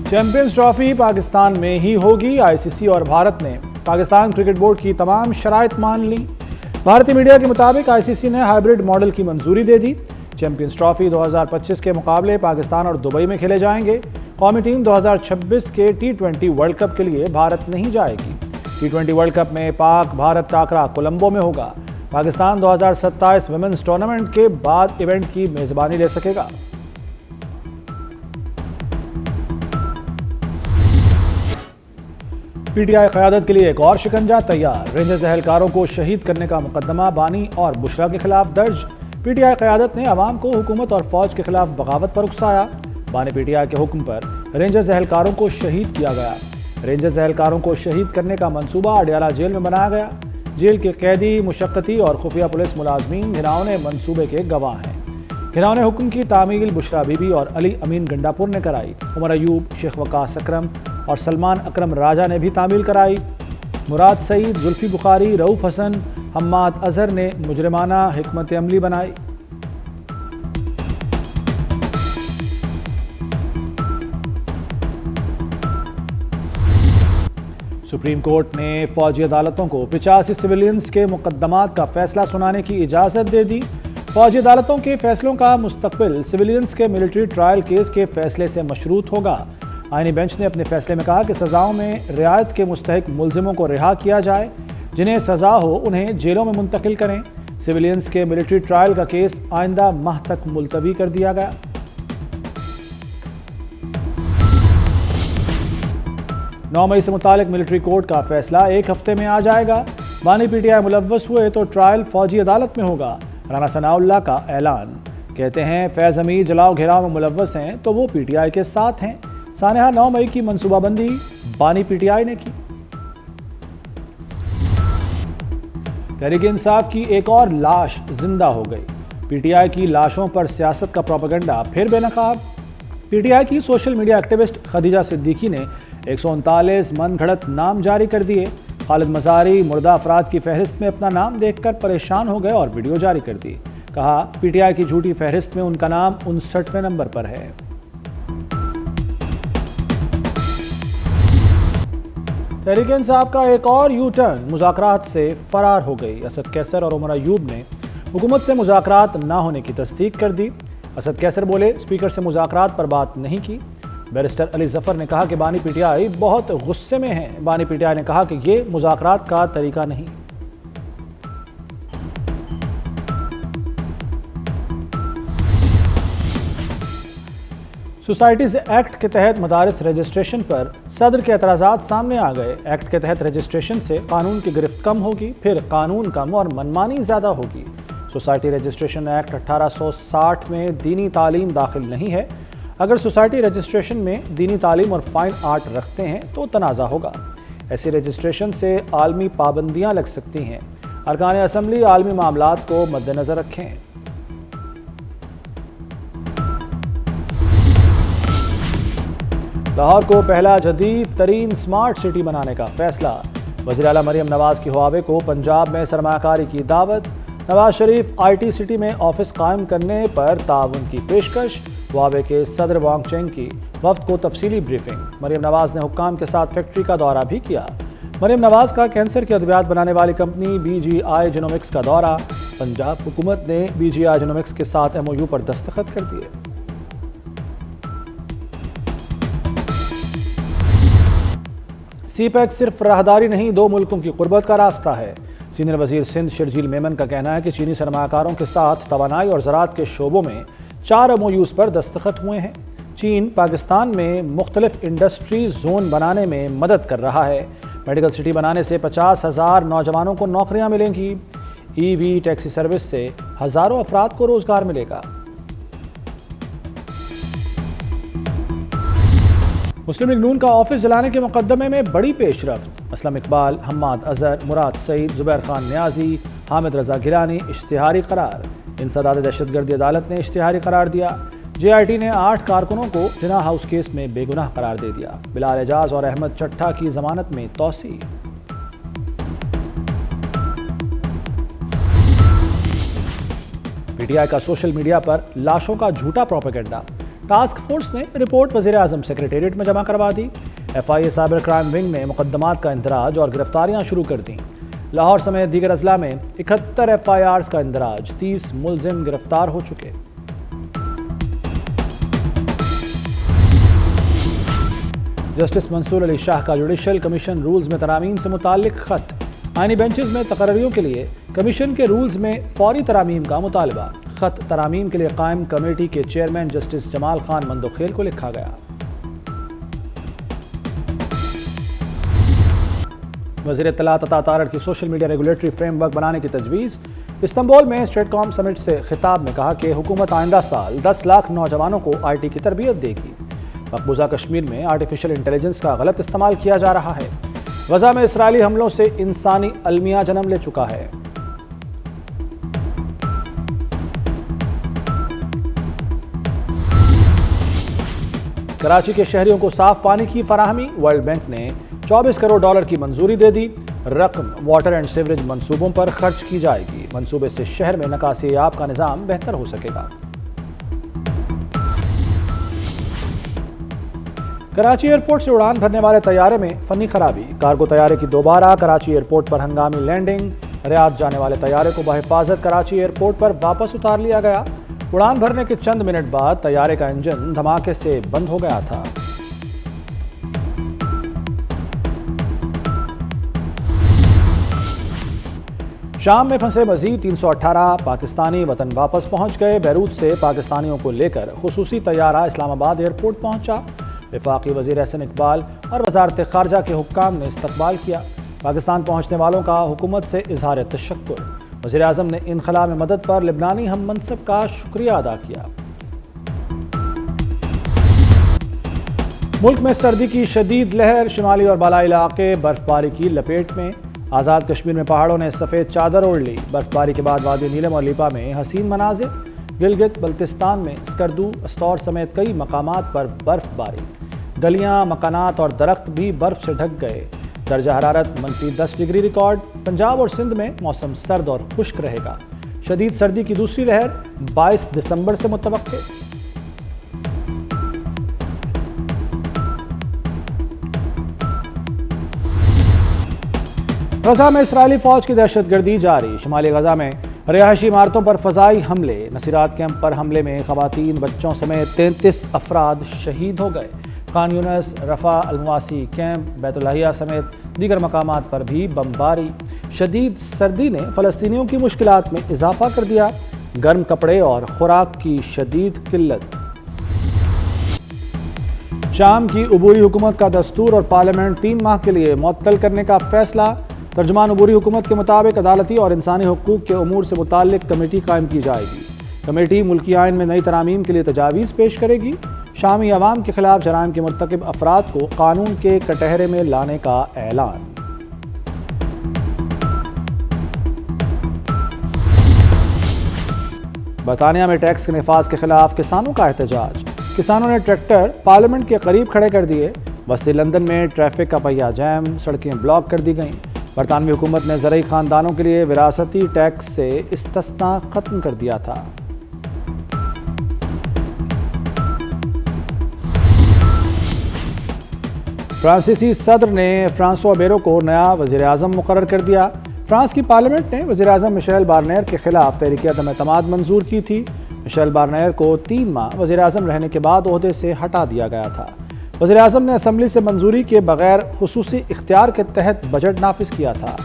Champions trophy Pakistan में ही होगी। ICC और भारत ने पाकिस्तान क्रिकेट बोर्ड की तमाम शराइत मान ली। भारतीय मीडिया के मुताबिक आईसीसी ने हाइब्रिड मॉडल की मंजूरी दे दी। चैंपियंस ट्रॉफी 2025 के मुकाबले पाकिस्तान और दुबई में खेले जाएंगे। कौमी टीम 2026 के T20 वर्ल्ड कप के लिए भारत नहीं जाएगी। T20 वर्ल्ड कप में पाक भारत टाकरा कोलंबो में होगा। पाकिस्तान 2027 विमेंस टूर्नामेंट के बाद इवेंट की मेजबानी ले सकेगा। पीटीआई क़यादत के लिए एक और शिकंजा तैयार। रेंजर्स एहलकारों को शहीद करने का मुकदमा बानी और बुशरा के खिलाफ दर्ज। पीटीआई क़यादत ने अवाम को हुकूमत और फौज के खिलाफ बगावत पर उकसाया। बानी पीटीआई के हुक्म पर रेंजर्स एहलकारों को शहीद किया गया। रेंजर्स एहलकारों को शहीद करने का मंसूबा अडियाला जेल में बनाया गया। जेल के कैदी, मुशक्कती और खुफिया पुलिस मुलाजमीन घिनौने मंसूबे के गवाह हैं। घिनौने हुक्म की तामील बुशरा बीबी और अली अमीन गंडापुर ने कराई। उमर अयूब, शेख वकास अकरम और सलमान अकरम राजा ने भी तामील कराई। मुराद सईद, जुल्फी बुखारी, रऊफ हसन, हम्माद अजहर ने मुजरिमाना हिकमत अमली बनाई। सुप्रीम कोर्ट ने फौजी अदालतों को 85 सिविलियंस के मुकदमात का फैसला सुनाने की इजाज़त दे दी। फौजी अदालतों के फैसलों का मुस्तकबिल सिविलियंस के मिलिट्री ट्रायल केस के फैसले से मशरूत होगा। आईनी बेंच ने अपने फैसले में कहा कि सजाओं में रियायत के मुस्तहिक मुलजिमों को रिहा किया जाए। जिन्हें सजा हो उन्हें जेलों में मुंतकिल करें। सिविलियंस के मिलिट्री ट्रायल का केस आइंदा माह तक मुलतवी कर दिया गया। नौ मई से मुतालिक मिलिट्री कोर्ट का फैसला एक हफ्ते में आ जाएगा। बानी पीटीआई मुलव्वस हुए तो ट्रायल फौजी अदालत में होगा। राना सनाउल्लाह का ऐलान। कहते हैं फैज अमीर जलाओ घेराव में मुलव्वस हैं तो वो पीटीआई के साथ हैं। सानेहा 9 मई की मंसूबाबंदी बानी पीटीआई ने की। तहरीक इंसाफ की एक और लाश जिंदा हो गई। पीटीआई की लाशों पर सियासत का प्रोपेगेंडा फिर बेनकाब। पीटीआई की social media activist Khadija Siddiqui ने 139 मनगढ़ंत नाम जारी कर दिए। खालिद मज़ारी मुर्दा अफराद की फहरिस्त में अपना नाम देखकर परेशान हो गए और वीडियो जारी कर दी। कहा पीटीआई की झूठी फहरिस्त में उनका नाम 59वें नंबर पर है। तहरीक इंसाफ का एक और यू टर्न मुज़ाकरात से फरार हो गई। असद कैसर और उमर अयूब ने हुकूमत से मुज़ाकरात ना होने की तस्दीक कर दी। असद कैसर बोले स्पीकर से मुज़ाकरात पर बात नहीं की। बैरिस्टर अली जफर ने कहा कि बानी पीटीआई बहुत गुस्से में है। बानी पीटीआई ने कहा कि ये मुज़ाकरात का तरीका नहीं। सोसाइटीज एक्ट के तहत मदारिस रजिस्ट्रेशन पर सदर के एतराज़ात सामने आ गए। एक्ट के तहत रजिस्ट्रेशन से कानून की गिरफ्त कम होगी, फिर कानून कम और मनमानी ज़्यादा होगी। सोसाइटी रजिस्ट्रेशन एक्ट 1860 में दीनी तालीम दाखिल नहीं है। अगर सोसाइटी रजिस्ट्रेशन में दीनी तालीम और फाइन आर्ट रखते हैं तो तनाज़ा होगा। ऐसी रजिस्ट्रेशन से आलमी पाबंदियाँ लग सकती हैं। अरकान असम्बली आलमी मामलात को मद्देनज़र रखें। लाहौर को पहला जदीद तरीन स्मार्ट सिटी बनाने का फैसला। वज़ीर आला मरियम नवाज की हुआवे को पंजाब में सरमायाकारी की दावत। नवाज शरीफ IT सिटी में ऑफिस कायम करने पर ताउन की पेशकश। हुआवे के सदर वांग चेंग की वफ्द को तफसीली ब्रीफिंग। मरियम नवाज ने हुक्काम के साथ फैक्ट्री का दौरा भी किया। मरियम नवाज का कैंसर के अद्वियात बनाने वाली कंपनी BGI जेनोमिक्स का दौरा। पंजाब हुकूमत ने BGI जेनोमिक्स के साथ MOU पर दस्तखत कर दिए। CPEC सिर्फ राहदारी नहीं, 2 मुल्कों की कुर्बत का रास्ता है। सीनियर वजीर सिंध शर्जील मेमन का कहना है कि चीनी सरमाकारों के साथ तवानाई और ज़राअत के शोबों में 4 MOUs पर दस्तखत हुए हैं। चीन पाकिस्तान में मुख्तलिफ इंडस्ट्री जोन बनाने में मदद कर रहा है। मेडिकल सिटी बनाने से 50,000 नौजवानों को नौकरियां मिलेंगी। EV टैक्सी सर्विस से हज़ारों अफराद को रोजगार मिलेगा। मुस्लिम लीग नून का ऑफिस जलाने के मुकदमे में बड़ी पेशरफ्त। असलम इकबाल, हम्माद अजहर, मुराद सईद, जुबैर खान न्याजी, हामिद रजा गिलानी इश्तिहारी करार। इंसदाद दहशतगर्दी अदालत ने इश्तिहारी करार दिया। JIT ने 8 कारकुनों को जिना हाउस केस में बेगुनाह करार दे दिया। बिलाल एजाज और अहमद चट्टा की जमानत में तौसी। PTI का सोशल मीडिया पर लाशों का झूठा प्रोपेगेंडा। ٹاسک فورس نے رپورٹ وزیر اعظم سیکریٹریٹ میں جمع کروا دی۔ FIA سائبر کرائم ونگ نے مقدمات کا اندراج اور گرفتاریاں شروع کر دیں۔ لاہور سمیت دیگر اضلاع میں 71 FIRs کا اندراج، 30 ملزم گرفتار ہو چکے۔ جسٹس منصور علی شاہ کا جوڈیشل کمیشن رولز میں ترامیم سے متعلق خط، آئینی بینچز میں تقرریوں کے لیے کمیشن کے رولز میں فوری ترامیم کا مطالبہ۔ خط ترامیم کے لیے قائم کمیٹی کے چیئرمین جسٹس جمال خان مندوخیل کو لکھا گیا۔ وزیر اطلاعات عطا تارڑ کی social media regulatory frame work بنانے کی تجویز۔ استنبول میں اسٹریٹ کام سمٹ سے خطاب میں کہا کہ حکومت آئندہ سال 10 لاکھ نوجوانوں کو IT کی تربیت دے گی۔ مقبوضہ کشمیر میں آرٹیفیشل انٹیلیجنس کا غلط استعمال کیا جا رہا ہے۔ غزہ میں اسرائیلی حملوں سے انسانی المیہ جنم لے چکا ہے۔ کراچی کے شہریوں کو صاف پانی کی فراہمی، ورلڈ بینک نے 24 کروڑ ڈالر کی منظوری دے دی۔ رقم واٹر اینڈ سیوریج منصوبوں پر خرچ کی جائے گی۔ منصوبے سے شہر میں نکاسی آب کا نظام بہتر ہو سکے گا۔ کراچی ایئرپورٹ سے اڑان بھرنے والے طیارے میں فنی خرابی، کارگو طیارے کی دوبارہ کراچی ایئرپورٹ پر ہنگامی لینڈنگ۔ ریاض جانے والے طیارے کو بحفاظت کراچی ایئرپورٹ پر واپس اتار لیا گیا۔ اڑان بھرنے کے چند منٹ بعد طیارے کا انجن دھماکے سے بند ہو گیا تھا۔ شام میں پھنسے مزید 318 پاکستانی وطن واپس پہنچ گئے۔ بیروت سے پاکستانیوں کو لے کر خصوصی طیارہ اسلام آباد ایئرپورٹ پہنچا۔ وفاقی وزیر احسن اقبال اور وزارت خارجہ کے حکام نے استقبال کیا۔ پاکستان پہنچنے والوں کا حکومت سے اظہار تشکر۔ وزیر اعظم نے انخلا میں مدد پر لبنانی ہم منصب کا شکریہ ادا کیا۔ ملک میں سردی کی شدید لہر، شمالی اور بالائی علاقے برف باری کی لپیٹ میں۔ آزاد کشمیر میں پہاڑوں نے سفید چادر اوڑھ لی۔ برف باری کے بعد وادی نیلم اور لیپا میں حسین مناظر۔ گلگت بلتستان میں اسکردو، استور سمیت کئی مقامات پر برف باری۔ گلیاں، مکانات اور درخت بھی برف سے ڈھک گئے۔ درجہ حرارت -10 ڈگری ریکارڈ۔ پنجاب اور سندھ میں موسم سرد اور خشک رہے گا۔ شدید سردی کی دوسری لہر 22 دسمبر سے متوقع۔ غزہ میں اسرائیلی فوج کی دہشت گردی جاری۔ شمالی غزہ میں رہائشی عمارتوں پر فضائی حملے۔ نصیرات کیمپ پر حملے میں خواتین، بچوں سمیت 33 افراد شہید ہو گئے۔ خان یونس، رفح، المواسی کیمپ، بیت اللاہیہ سمیت دیگر مقامات پر بھی بمباری۔ شدید سردی نے فلسطینیوں کی مشکلات میں اضافہ کر دیا۔ گرم کپڑے اور خوراک کی شدید قلت۔ شام کی عبوری حکومت کا دستور اور پارلیمنٹ 3 ماہ کے لیے معطل کرنے کا فیصلہ۔ ترجمان عبوری حکومت کے مطابق عدالتی اور انسانی حقوق کے امور سے متعلق کمیٹی قائم کی جائے گی۔ کمیٹی ملکی آئین میں نئی ترامیم کے لیے تجاویز پیش کرے گی۔ شامی عوام کے خلاف جرائم کے مرتکب افراد کو قانون کے کٹہرے میں لانے کا اعلان۔ برطانیہ میں ٹیکس کے نفاذ کے خلاف کسانوں کا احتجاج۔ کسانوں نے ٹریکٹر پارلیمنٹ کے قریب کھڑے کر دیے۔ وسطی لندن میں ٹریفک کا پہیہ جام، سڑکیں بلاک کر دی گئیں۔ برطانوی حکومت نے زرعی خاندانوں کے لیے وراثتی ٹیکس سے استثناء ختم کر دیا تھا۔ فرانسیسی صدر نے فرانسوا بیرو کو نیا وزیر اعظم مقرر کر دیا۔ فرانس کی پارلیمنٹ نے وزیر اعظم مشیل بارنیر کے خلاف تحریک عدم اعتماد منظور کی تھی۔ مشیل بارنیر کو 3 ماہ وزیر اعظم رہنے کے بعد عہدے سے ہٹا دیا گیا تھا۔ وزیر اعظم نے اسمبلی سے منظوری کے بغیر خصوصی اختیار کے تحت بجٹ نافذ کیا تھا۔